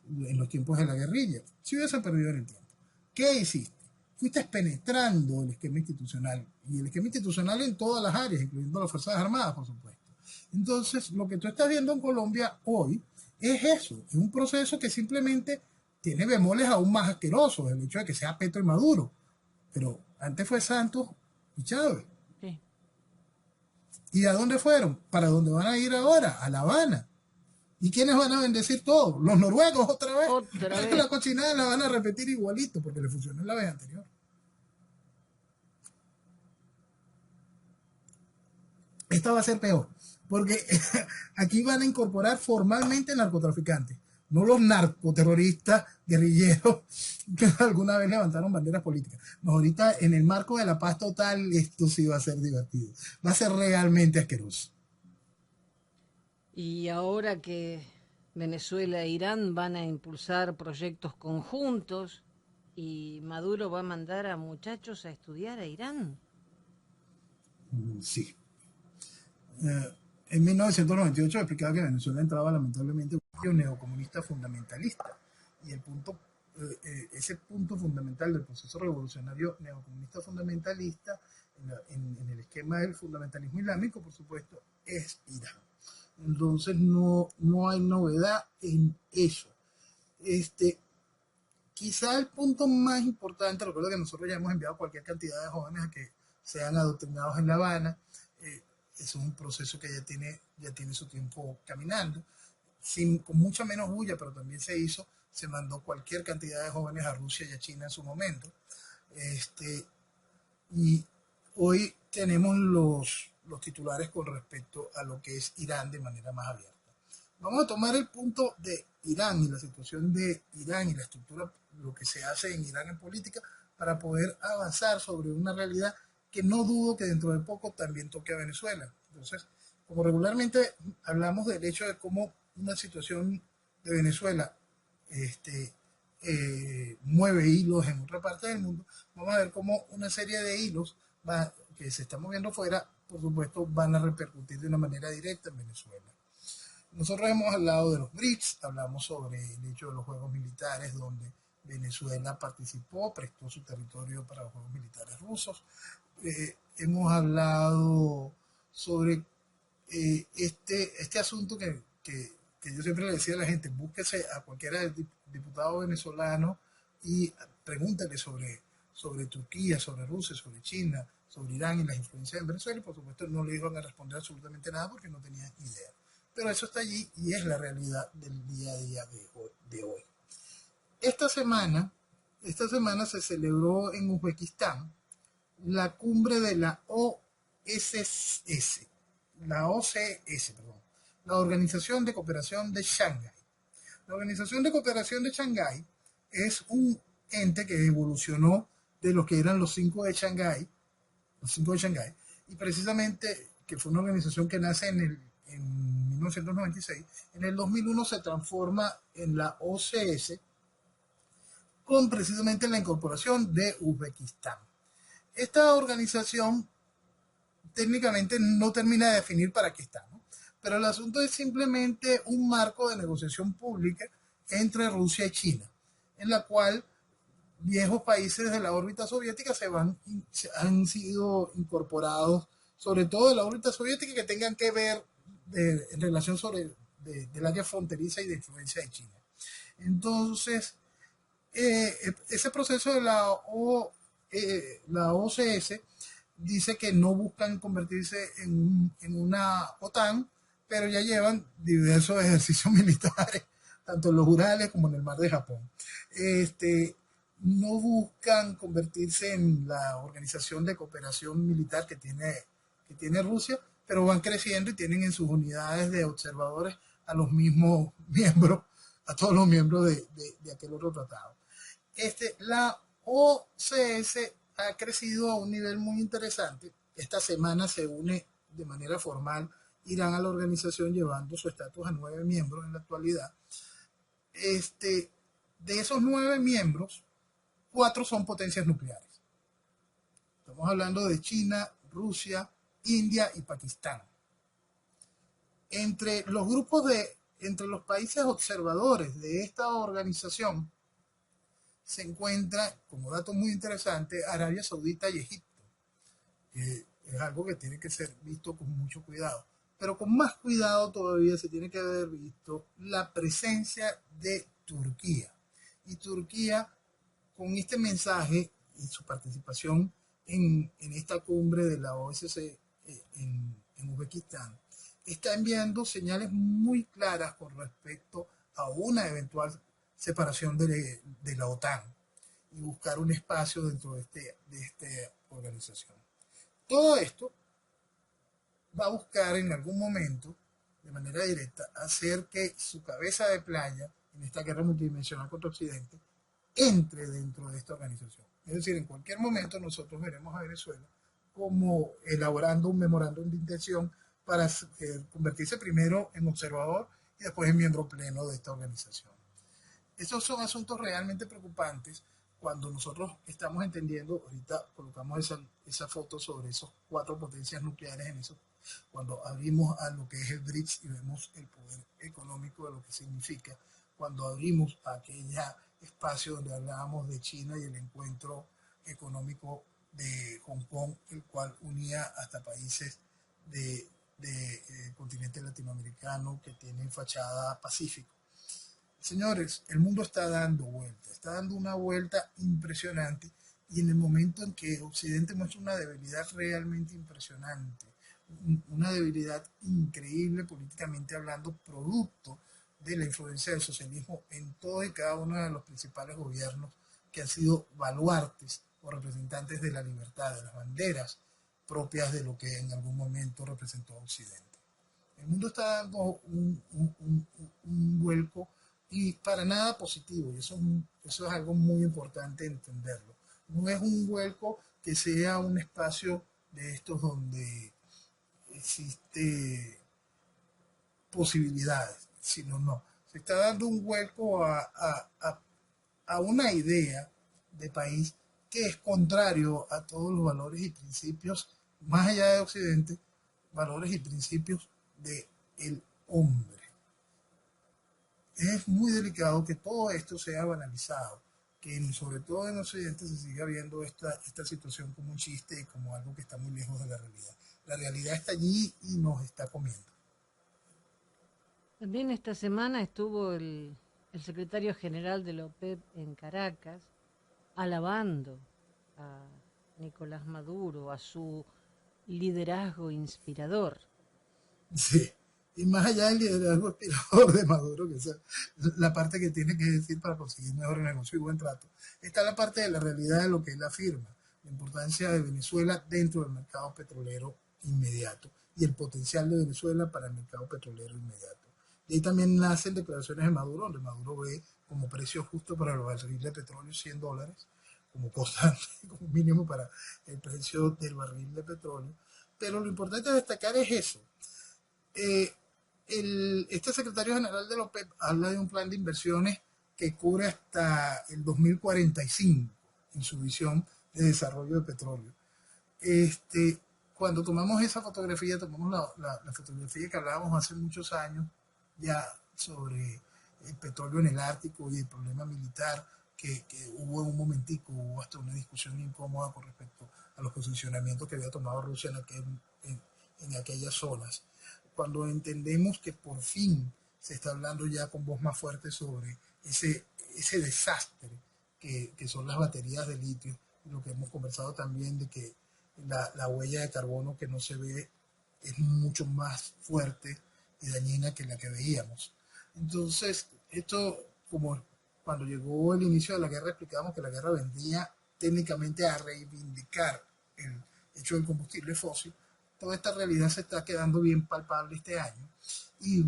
en los tiempos de la guerrilla. Si hubiese perdido en el tiempo. ¿Qué hiciste? Fuiste penetrando el esquema institucional, y el esquema institucional en todas las áreas, incluyendo las Fuerzas Armadas, por supuesto. Entonces, lo que tú estás viendo en Colombia hoy es eso, es un proceso que simplemente tiene bemoles aún más asquerosos, el hecho de que sea Petro y Maduro, pero antes fue Santos y Chávez. Sí. ¿Y a dónde fueron? ¿Para dónde van a ir ahora? A La Habana. ¿Y quiénes van a bendecir todo? Los noruegos otra vez. Otra vez. La cochinada la van a repetir igualito porque le funcionó en la vez anterior. Esta va a ser peor, porque aquí van a incorporar formalmente narcotraficantes, no los narcoterroristas, guerrilleros que alguna vez levantaron banderas políticas. No, ahorita en el marco de la paz total, esto sí va a ser divertido. Va a ser realmente asqueroso. Y ahora que Venezuela e Irán van a impulsar proyectos conjuntos y Maduro va a mandar a muchachos a estudiar a Irán. Sí. En 1998 explicaba que Venezuela entraba lamentablemente en un cambio neocomunista fundamentalista. Y ese punto fundamental del proceso revolucionario neocomunista fundamentalista, en el esquema del fundamentalismo islámico, por supuesto, es Irán. Entonces no hay novedad en eso. Quizá el punto más importante, recuerdo que nosotros ya hemos enviado cualquier cantidad de jóvenes a que sean adoctrinados en La Habana. Eso es un proceso que ya tiene su tiempo caminando, con mucha menos bulla, pero también se mandó cualquier cantidad de jóvenes a Rusia y a China en su momento. Y hoy tenemos los titulares con respecto a lo que es Irán de manera más abierta. Vamos a tomar el punto de Irán y la situación de Irán y la estructura, lo que se hace en Irán en política, para poder avanzar sobre una realidad que no dudo que dentro de poco también toque a Venezuela. Entonces, como regularmente hablamos del hecho de cómo una situación de Venezuela mueve hilos en otra parte del mundo, vamos a ver cómo una serie de hilos que se están moviendo fuera, por supuesto, van a repercutir de una manera directa en Venezuela. Nosotros hemos hablado de los BRICS, hablamos sobre el hecho de los juegos militares, donde Venezuela participó, prestó su territorio para los juegos militares rusos. Hemos hablado sobre este asunto que yo siempre le decía a la gente: búsquese a cualquiera diputado venezolano y pregúntale sobre Turquía, sobre Rusia, sobre China, sobre Irán y las influencias en Venezuela, y por supuesto no le iban a responder absolutamente nada porque no tenían idea. Pero eso está allí y es la realidad del día a día de hoy. Esta semana, esta semana se celebró en Uzbekistán la cumbre de la OSS, la OCS, perdón, la Organización de Cooperación de Shanghái. La Organización de Cooperación de Shanghái es un ente que evolucionó de lo que eran los cinco de Shanghái, y precisamente que fue una organización que nace en 1996, en el 2001 se transforma en la OCS con precisamente la incorporación de Uzbekistán. Esta organización técnicamente no termina de definir para qué está, ¿no? Pero el asunto es simplemente un marco de negociación pública entre Rusia y China, en la cual viejos países de la órbita soviética han sido incorporados, sobre todo de la órbita soviética, que tengan que ver en relación del área fronteriza y de influencia de China. Entonces, ese proceso de la OCS dice que no buscan convertirse en una OTAN, pero ya llevan diversos ejercicios militares, tanto en los Urales como en el mar de Japón. No buscan convertirse en la organización de cooperación militar que tiene Rusia, pero van creciendo y tienen en sus unidades de observadores a los mismos miembros, a todos los miembros de aquel otro tratado. La OCS ha crecido a un nivel muy interesante. Esta semana se une de manera formal Irán a la organización, llevando su estatus a 9 miembros en la actualidad. De esos 9 miembros, 4 son potencias nucleares. Estamos hablando de China, Rusia, India y Pakistán. Entre los países observadores de esta organización se encuentra, como dato muy interesante, Arabia Saudita y Egipto. Es algo que tiene que ser visto con mucho cuidado. Pero con más cuidado todavía se tiene que haber visto la presencia de Turquía. Y Turquía, con este mensaje y su participación en esta cumbre de la OSCE en Uzbekistán, está enviando señales muy claras con respecto a una eventual separación de la OTAN y buscar un espacio dentro de esta organización. Todo esto va a buscar en algún momento, de manera directa, hacer que su cabeza de playa en esta guerra multidimensional contra Occidente entre dentro de esta organización. Es decir, en cualquier momento nosotros veremos a Venezuela como elaborando un memorándum de intención para convertirse primero en observador y después en miembro pleno de esta organización. Estos son asuntos realmente preocupantes cuando nosotros estamos entendiendo, ahorita colocamos esa foto sobre esos 4 potencias nucleares cuando abrimos a lo que es el BRICS y vemos el poder económico de lo que significa, cuando abrimos a aquel espacio donde hablábamos de China y el encuentro económico de Hong Kong, el cual unía hasta países del continente latinoamericano que tienen fachada pacífico. Señores, el mundo está dando una vuelta impresionante, y en el momento en que Occidente muestra una debilidad realmente impresionante, una debilidad increíble políticamente hablando, producto de la influencia del socialismo en todo y cada uno de los principales gobiernos que han sido baluartes o representantes de la libertad, de las banderas propias de lo que en algún momento representó Occidente. El mundo está dando un vuelco y para nada positivo, y eso es algo muy importante entenderlo. No es un vuelco que sea un espacio de estos donde existe posibilidades, sino no. Se está dando un vuelco a una idea de país que es contrario a todos los valores y principios, más allá de Occidente, valores y principios del hombre. Es muy delicado que todo esto sea banalizado, que sobre todo en Occidente se siga viendo esta situación como un chiste y como algo que está muy lejos de la realidad. La realidad está allí y nos está comiendo. También esta semana estuvo el secretario general de la OPEP en Caracas alabando a, Nicolás Maduro, a su liderazgo inspirador. Sí. Y más allá del liderazgo aspirador de Maduro, que es la parte que tiene que decir para conseguir mejor negocio y buen trato, está la parte de la realidad de lo que él afirma, la importancia de Venezuela dentro del mercado petrolero inmediato y el potencial de Venezuela para el mercado petrolero inmediato. Y ahí también nacen declaraciones de Maduro, donde Maduro ve como precio justo para el barril de petróleo $100, como constante, como mínimo para el precio del barril de petróleo. Pero lo importante de destacar es eso. Eh, este secretario general de la OPEP habla de un plan de inversiones que cubre hasta el 2045 en su visión de desarrollo de petróleo. Cuando tomamos esa fotografía, tomamos la fotografía que hablábamos hace muchos años ya sobre el petróleo en el Ártico y el problema militar que hubo en un momentico, hubo hasta una discusión incómoda con respecto a los posicionamientos que había tomado Rusia en aquellas zonas. Cuando entendemos que por fin se está hablando ya con voz más fuerte sobre ese desastre que son las baterías de litio, lo que hemos conversado también de que la huella de carbono que no se ve es mucho más fuerte y dañina que la que veíamos. Entonces, esto, como cuando llegó el inicio de la guerra, explicábamos que la guerra vendría técnicamente a reivindicar el hecho del combustible fósil. Toda esta realidad se está quedando bien palpable este año y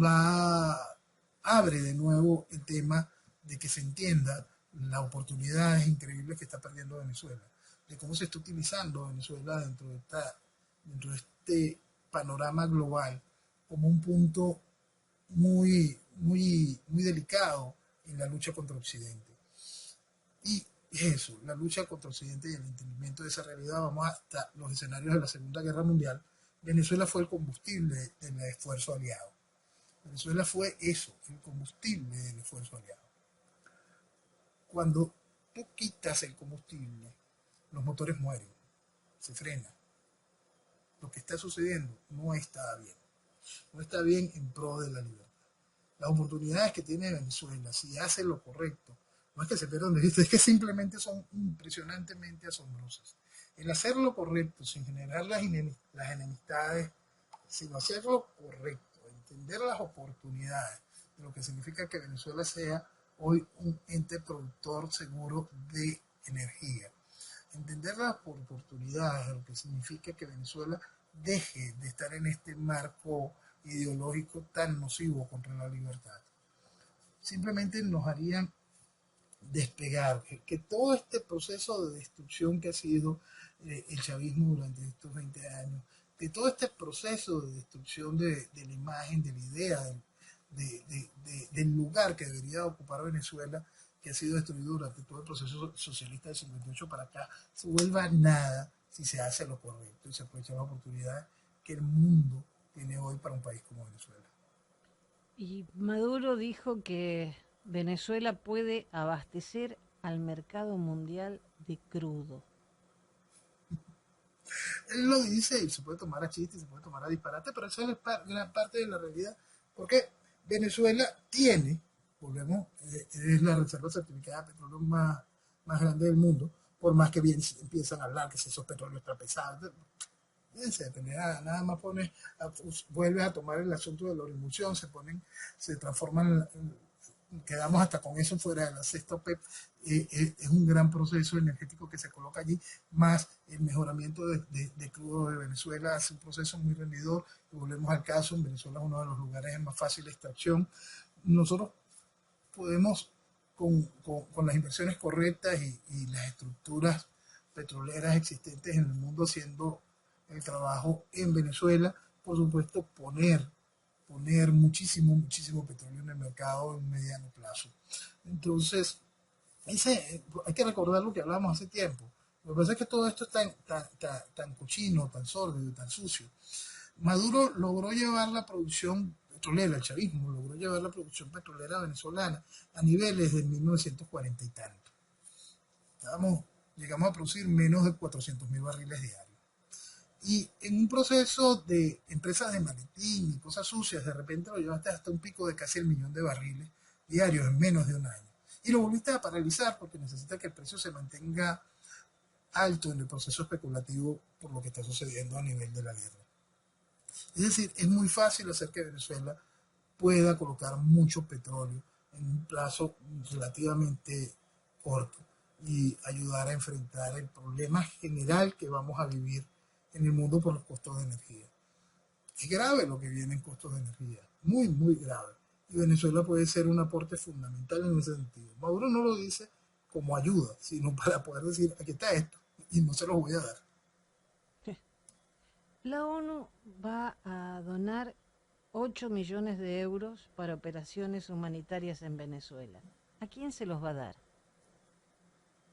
abre de nuevo el tema de que se entienda las oportunidades increíbles que está perdiendo Venezuela, de cómo se está utilizando Venezuela dentro de este panorama global como un punto muy delicado en la lucha contra Occidente. Y eso, la lucha contra Occidente y el entendimiento de esa realidad, vamos hasta los escenarios de la Segunda Guerra Mundial. Venezuela fue el combustible del esfuerzo aliado. Venezuela fue eso, el combustible del esfuerzo aliado. Cuando tú quitas el combustible, los motores mueren, se frenan. Lo que está sucediendo no está bien. No está bien en pro de la libertad. Las oportunidades que tiene Venezuela, si hace lo correcto, no es que se pierdan de vista, es que simplemente son impresionantemente asombrosas. El hacer lo correcto sin generar las enemistades, sino hacer lo correcto, entender las oportunidades, de lo que significa que Venezuela sea hoy un ente productor seguro de energía. Entender las oportunidades, de lo que significa que Venezuela deje de estar en este marco ideológico tan nocivo contra la libertad. Simplemente nos harían despegar, que todo este proceso de destrucción que ha sido el chavismo durante estos 20 años, de todo este proceso de destrucción de la imagen, de la idea, del lugar que debería ocupar Venezuela, que ha sido destruido durante todo el proceso socialista del 58 para acá, se vuelva nada si se hace lo correcto y se aprovecha la oportunidad que el mundo tiene hoy para un país como Venezuela. Y Maduro dijo que Venezuela puede abastecer al mercado mundial de crudo. Él lo dice y se puede tomar a chiste, se puede tomar a disparate, pero esa es gran parte de la realidad, porque Venezuela tiene, volvemos, es la reserva certificada de petróleo más grande del mundo, por más que bien empiezan a hablar que si esos petróleos están pesados, nada más vuelves a tomar el asunto de la emulsión, se transforman, quedamos hasta con eso fuera de la sexta OPEP. Es un gran proceso energético que se coloca allí, más el mejoramiento de crudo de Venezuela, hace un proceso muy rendidor. Y volvemos al caso, en Venezuela es uno de los lugares más fácil de extracción. Nosotros podemos, con las inversiones correctas y las estructuras petroleras existentes en el mundo, haciendo el trabajo en Venezuela, por supuesto, poner muchísimo petróleo en el mercado en un mediano plazo. Entonces, hay que recordar lo que hablábamos hace tiempo. Lo que pasa es que todo esto es tan cochino, tan sórdido, tan sucio. Maduro logró llevar la producción petrolera, el chavismo logró llevar la producción petrolera venezolana a niveles de 1940 y tanto. Llegamos a producir menos de 400.000 barriles diarios. Y en un proceso de empresas de maletín y cosas sucias, de repente lo llevaste hasta un pico de casi 1.000.000 de barriles diarios en menos de un año. Y lo volviste a paralizar porque necesita que el precio se mantenga alto en el proceso especulativo por lo que está sucediendo a nivel de la guerra. Es decir, es muy fácil hacer que Venezuela pueda colocar mucho petróleo en un plazo relativamente corto y ayudar a enfrentar el problema general que vamos a vivir en el mundo por los costos de energía. Es grave lo que viene en costos de energía, muy, muy grave. Y Venezuela puede ser un aporte fundamental en ese sentido. Maduro no lo dice como ayuda, sino para poder decir, aquí está esto, y no se los voy a dar. La ONU va a donar 8 millones de euros para operaciones humanitarias en Venezuela. ¿A quién se los va a dar?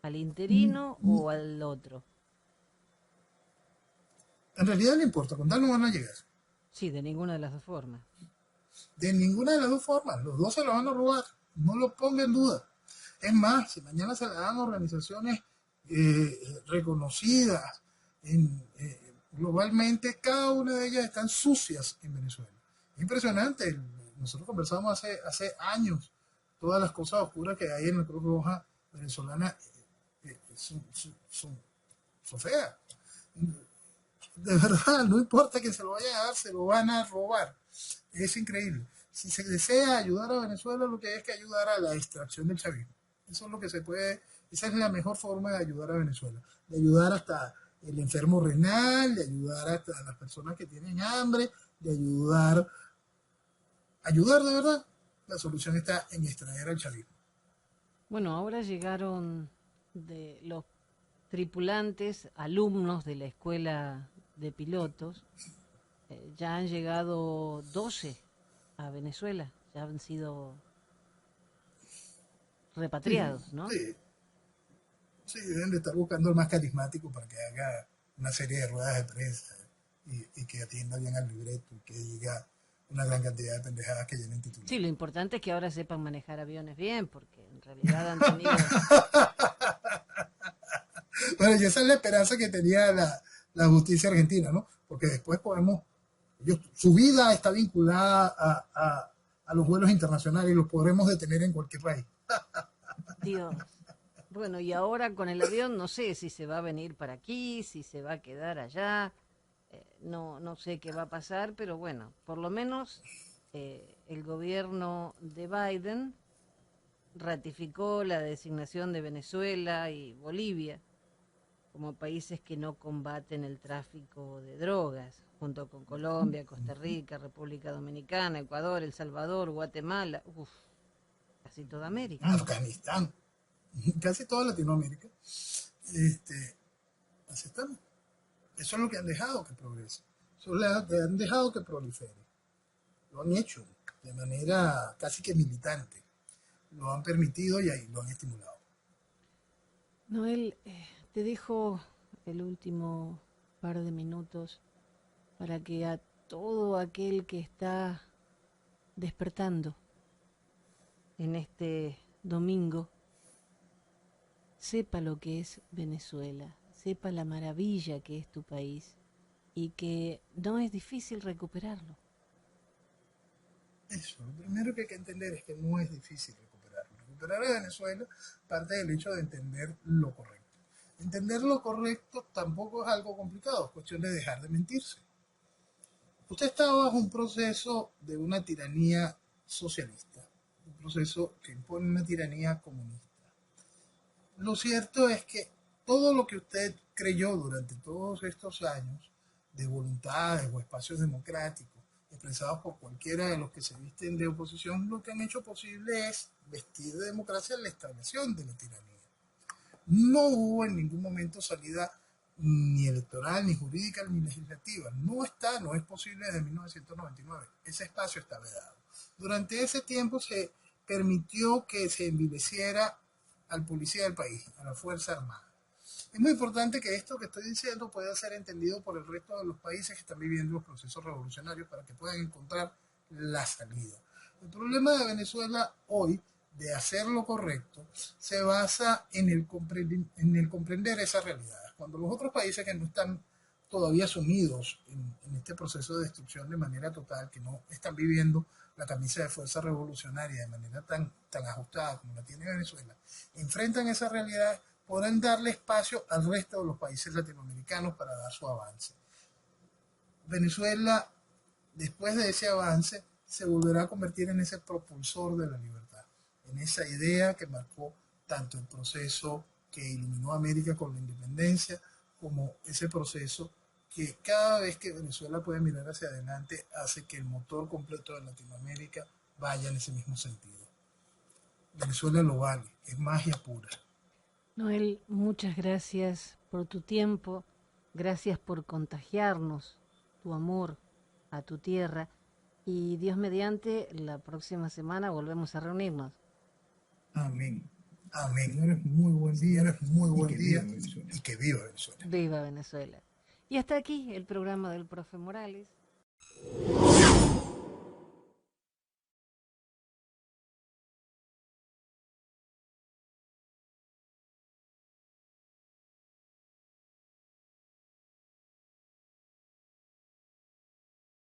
¿Al interino o al otro? En realidad no importa, con tal no van a llegar. Sí, de ninguna de las dos formas. De ninguna de las dos formas, los dos se lo van a robar, no lo ponga en duda. Es más, si mañana se le dan organizaciones reconocidas globalmente, cada una de ellas están sucias en Venezuela. Es impresionante, nosotros conversamos hace años todas las cosas oscuras que hay en la Cruz Roja venezolana son feas. De verdad, no importa que se lo vaya a dar, se lo van a robar. Es increíble. Si se desea ayudar a Venezuela, lo que hay es que ayudar a la extracción del chavismo. Eso es lo que se puede, esa es la mejor forma de ayudar a Venezuela. De ayudar hasta el enfermo renal, de ayudar hasta a las personas que tienen hambre, de ayudar de verdad. La solución está en extraer al chavismo. Bueno, ahora llegaron de los tripulantes, alumnos de la escuela de pilotos, ya han llegado 12 a Venezuela, ya han sido Sí, repatriados, ¿no? sí, sí, deben de estar buscando el más carismático para que haga una serie de ruedas de prensa y que atienda bien al libreto y que diga una gran cantidad de pendejadas que llenen Sí, titulares. lo importante es que ahora sepan manejar aviones bien, porque en realidad han tenido... Bueno, y esa es la esperanza que tenía la justicia argentina, ¿no? Porque después su vida está vinculada a los vuelos internacionales y los podremos detener en cualquier país. Dios. Bueno, y ahora con el avión no sé si se va a venir para aquí, si se va a quedar allá, no sé qué va a pasar, pero bueno, por lo menos el gobierno de Biden ratificó la designación de Venezuela y Bolivia como países que no combaten el tráfico de drogas, junto con Colombia, Costa Rica, República Dominicana, Ecuador, El Salvador, Guatemala, casi toda América. Afganistán, casi toda Latinoamérica, así estamos. Eso es lo que han dejado que progrese. Eso le han dejado que prolifere. Lo han hecho de manera casi que militante. Lo han permitido y ahí lo han estimulado. Noel, te dejo el último par de minutos para que a todo aquel que está despertando en este domingo sepa lo que es Venezuela, sepa la maravilla que es tu país y que no es difícil recuperarlo. Eso, lo primero que hay que entender es que no es difícil recuperarlo. Recuperar a Venezuela parte del hecho de entender lo correcto. Entender lo correcto tampoco es algo complicado, es cuestión de dejar de mentirse. Usted está bajo un proceso de una tiranía socialista, un proceso que impone una tiranía comunista. Lo cierto es que todo lo que usted creyó durante todos estos años de voluntades o espacios democráticos expresados por cualquiera de los que se visten de oposición, lo que han hecho posible es vestir de democracia la instauración de la tiranía. No hubo en ningún momento salida ni electoral, ni jurídica, ni legislativa. No es posible desde 1999. Ese espacio está vedado. Durante ese tiempo se permitió que se envileciera al policía del país, a la Fuerza Armada. Es muy importante que esto que estoy diciendo pueda ser entendido por el resto de los países que están viviendo los procesos revolucionarios para que puedan encontrar la salida. El problema de Venezuela hoy, de hacer lo correcto, se basa en el comprender esas realidades. Cuando los otros países que no están todavía sumidos en este proceso de destrucción de manera total, que no están viviendo la camisa de fuerza revolucionaria de manera tan ajustada como la tiene Venezuela, enfrentan esas realidades, podrán darle espacio al resto de los países latinoamericanos para dar su avance. Venezuela, después de ese avance, se volverá a convertir en ese propulsor de la libertad, en esa idea que marcó tanto el proceso que iluminó a América con la independencia, como ese proceso que cada vez que Venezuela puede mirar hacia adelante hace que el motor completo de Latinoamérica vaya en ese mismo sentido. Venezuela lo vale, es magia pura. Noel, muchas gracias por tu tiempo, gracias por contagiarnos tu amor a tu tierra y Dios mediante, la próxima semana volvemos a reunirnos. Amén. Amén. Eres muy buen día, eres muy buen día y que viva Venezuela. Viva Venezuela. Y hasta aquí el programa del profe Morales.